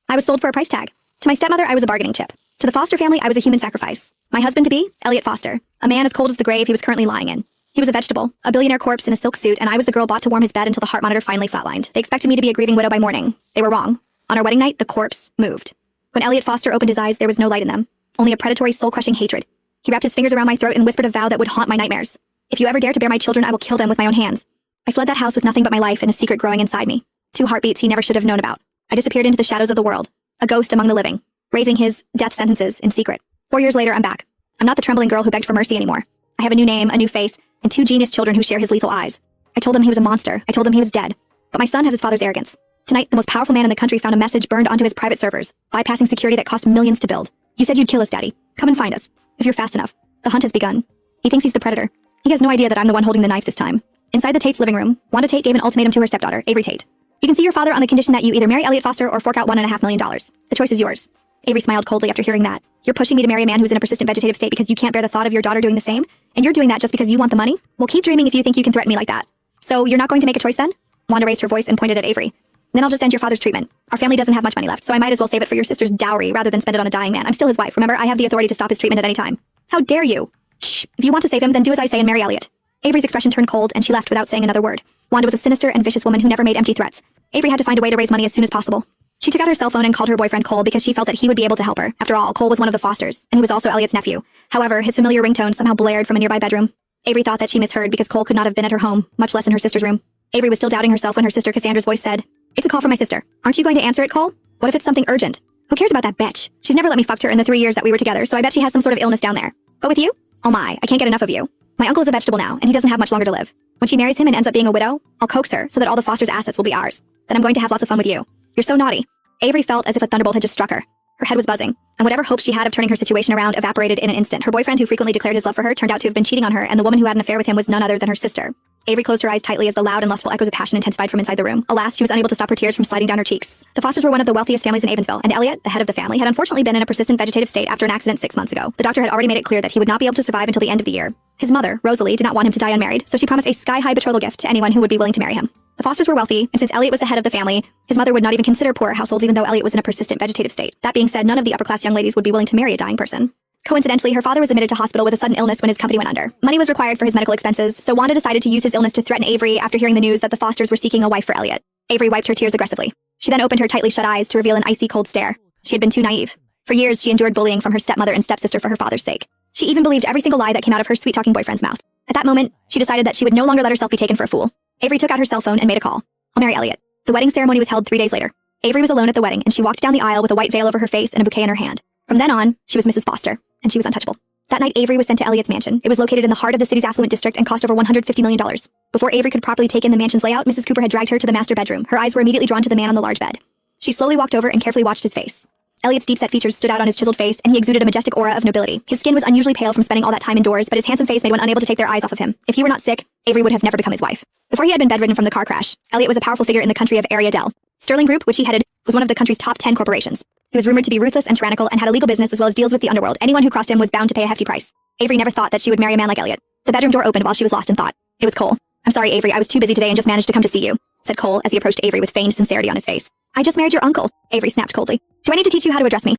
I was sold for a price tag. To my stepmother, I was a bargaining chip. To the Foster family, I was a human sacrifice. My husband-to-be, Elliot Foster, a man as cold as the grave he was currently lying in. He was a vegetable, a billionaire corpse in a silk suit, and I was the girl bought to warm his bed until the heart monitor finally flatlined. They expected me to be a grieving widow by morning. They were wrong. On our wedding night, the corpse moved. When Elliot Foster opened his eyes, there was no light in them, only a predatory, soul-crushing hatred. He wrapped his fingers around my throat and whispered a vow that would haunt my nightmares. If you ever dare to bear my children, I will kill them with my own hands. I fled that house with nothing but my life and a secret growing inside me. 2 heartbeats he never should have known about. I disappeared into the shadows of the world, a ghost among the living, raising his death sentences in secret. 4 years later, I'm back. I'm not the trembling girl who begged for mercy anymore. I have a new name, a new face, and 2 genius children who share his lethal eyes. I told them he was a monster. I told them he was dead. But my son has his father's arrogance. Tonight, the most powerful man in the country found a message burned onto his private servers, bypassing security that cost millions to build. You said you'd kill us, Daddy. Come and find us. If you're fast enough. The hunt has begun. He thinks he's the predator. He has no idea that I'm the one holding the knife this time. Inside the Tate's living room, Wanda Tate gave an ultimatum to her stepdaughter, Avery Tate. You can see your father on the condition that you either marry Elliot Foster or fork out $1.5 million. The choice is yours. Avery smiled coldly after hearing that. You're pushing me to marry a man who's in a persistent vegetative state because you can't bear the thought of your daughter doing the same? And you're doing that just because you want the money? Well, keep dreaming if you think you can threaten me like that. So you're not going to make a choice then? Wanda raised her voice and pointed at Avery. Then I'll just end your father's treatment. Our family doesn't have much money left, so I might as well save it for your sister's dowry rather than spend it on a dying man. I'm still his wife. Remember, I have the authority to stop his treatment at any time. How dare you? Shh. If you want to save him, then do as I say and marry Elliot. Avery's expression turned cold, and she left without saying another word. Wanda was a sinister and vicious woman who never made empty threats. Avery had to find a way to raise money as soon as possible. She took out her cell phone and called her boyfriend Cole because she felt that he would be able to help her. After all, Cole was one of the Fosters, and he was also Elliot's nephew. However, his familiar ringtone somehow blared from a nearby bedroom. Avery thought that she misheard because Cole could not have been at her home, much less in her sister's room. Avery was still doubting herself when her sister Cassandra's voice said, "It's a call from my sister. Aren't you going to answer it, Cole? What if it's something urgent? Who cares about that bitch? She's never let me fuck her in the 3 years that we were together, so I bet she has some sort of illness down there. But with you? Oh my, I can't get enough of you. My uncle is a vegetable now, and he doesn't have much longer to live. When she marries him and ends up being a widow, I'll coax her so that all the Foster's assets will be ours. Then I'm going to have lots of fun with you. You're so naughty." Avery felt as if a thunderbolt had just struck her. Her head was buzzing, and whatever hopes she had of turning her situation around evaporated in an instant. Her boyfriend, who frequently declared his love for her, turned out to have been cheating on her, and the woman who had an affair with him was none other than her sister. Avery closed her eyes tightly as the loud and lustful echoes of passion intensified from inside the room. Alas, she was unable to stop her tears from sliding down her cheeks. The Fosters were one of the wealthiest families in Avonsville, and Elliot, the head of the family, had unfortunately been in a persistent vegetative state after an accident 6 months ago. The doctor had already made it clear that he would not be able to survive until the end of the year. His mother, Rosalie, did not want him to die unmarried, so she promised a sky-high betrothal gift to anyone who would be willing to marry him. The Fosters were wealthy, and since Elliot was the head of the family, his mother would not even consider poor households even though Elliot was in a persistent vegetative state. That being said, none of the upper-class young ladies would be willing to marry a dying person. Coincidentally, her father was admitted to hospital with a sudden illness when his company went under. Money was required for his medical expenses, so Wanda decided to use his illness to threaten Avery after hearing the news that the Fosters were seeking a wife for Elliot. Avery wiped her tears aggressively. She then opened her tightly shut eyes to reveal an icy cold stare. She had been too naive. For years, she endured bullying from her stepmother and stepsister for her father's sake. She even believed every single lie that came out of her sweet-talking boyfriend's mouth. At that moment, she decided that she would no longer let herself be taken for a fool. Avery took out her cell phone and made a call. I'll marry Elliot. The wedding ceremony was held 3 days later. Avery was alone at the wedding, and she walked down the aisle with a white veil over her face and a bouquet in her hand. From then on, she was Mrs. Foster, and she was untouchable. That night, Avery was sent to Elliot's mansion. It was located in the heart of the city's affluent district and cost over $150 million. Before Avery could properly take in the mansion's layout, Mrs. Cooper had dragged her to the master bedroom. Her eyes were immediately drawn to the man on the large bed. She slowly walked over and carefully watched his face. Elliot's deep-set features stood out on his chiseled face, and he exuded a majestic aura of nobility. His skin was unusually pale from spending all that time indoors, but his handsome face made one unable to take their eyes off of him. If he were not sick, Avery would have never become his wife. Before he had been bedridden from the car crash, Elliot was a powerful figure in the country of Area Dell. Sterling Group, which he headed, was one of the country's top 10 corporations. He was rumored to be ruthless and tyrannical and had a legal business as well as deals with the underworld. Anyone who crossed him was bound to pay a hefty price. Avery never thought that she would marry a man like Elliot. The bedroom door opened while she was lost in thought. It was Cole. "I'm sorry, Avery, I was too busy today and just managed to come to see you," said Cole as he approached Avery with feigned sincerity on his face. "I just married your uncle," Avery snapped coldly. "Do I need to teach you how to address me?"